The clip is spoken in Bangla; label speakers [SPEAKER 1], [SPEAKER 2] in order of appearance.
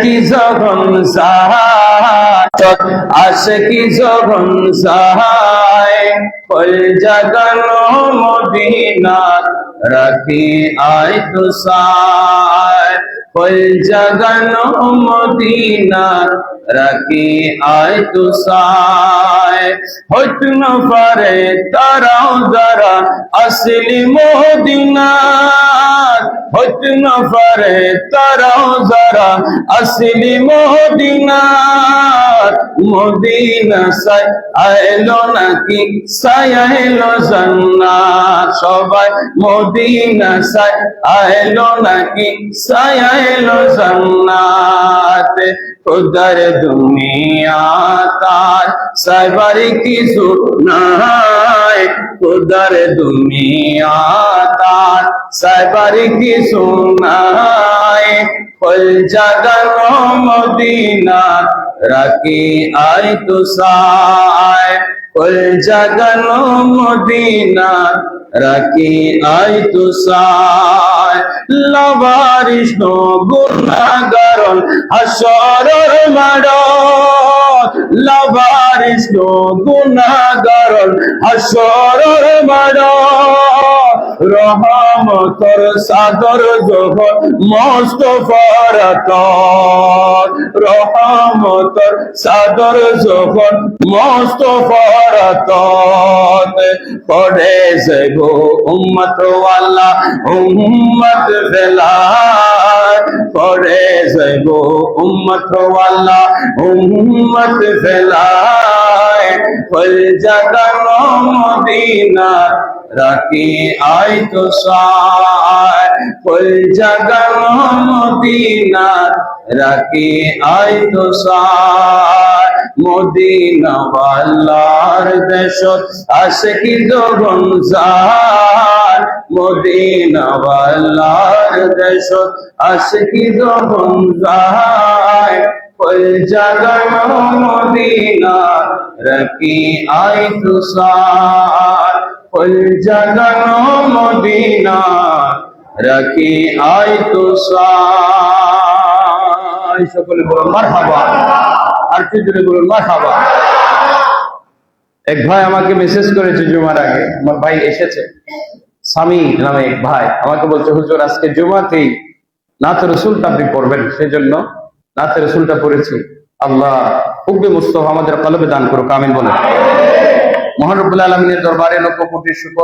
[SPEAKER 1] আশকি যখন সাহায় আশকি যখন সাহায় কল জাগানো মদিনা রাখি আয় তো সায় কল জাগানো মদিনা রাখি আয় তো সায় হইত না পারে তারাও যারা আসলি মদিনা হইত না পারে তারাও যারা আসলি মদিনা মদিনা সাই আইলো নাকি সাই আইলো জান্নাত সবাই মদিনা সাই আইলো নাকি সাই আইলো জান্নাত খুদার দুনিয়া তার সাইবারি কিছু নাই খুদার দুনিয়া তার সাইবারি কিছু নাই কল জাগানো মদিনা রাখি আয় তো সায় কল জাগানো মদিনা রাখি আয় তো সায় লবারিশ নো গুনাহগারন হাসরের মাঠ লবারিশ নো গুনাহগারন হাসরের মাঠ রহমতর সাদর যখন মুস্তাফার তর রহমতর সাদর যখন মুস্তাফার তর পড়ে যাইব উম্মত ওয়ালা উম্মত ফেলায় পড়ে যাইব উম্মত ওয়ালা উম্মত ফেলায় কল জাগানো মদিনা রাখি আয় তো সায় কল জাগানো মদিনা রাখি আয় তো সায় মদিনা ওয়ালার দেশত আশকি যখন যায় মদিনা ওয়ালার দেশত আশকি যখন যায় কল জাগানো মদিনা রাখি আয় তো সায় কল জাগানো মদিনা রাখি আয় তো সায় সকলে বলুন মারহাবা আর কি জোরে বলুন মারহাবা এক ভাই আমাকে মেসেজ করেছে জুমার আগে আমার ভাই এসেছে সামি নামে এক ভাই আমাকে বলছে হুজুর আজকে জুমাতেই নাতে রাসূলটা আপনি পড়বেন সেজন্য নাতে রাসূলটা পড়েছি আল্লাহ হুব্বে মুস্তাফা আমাদের কলবে দান করুক আমিন বলেন মহান রব্বুল আলামিনের দরবারে লক্ষ কোটি শুকর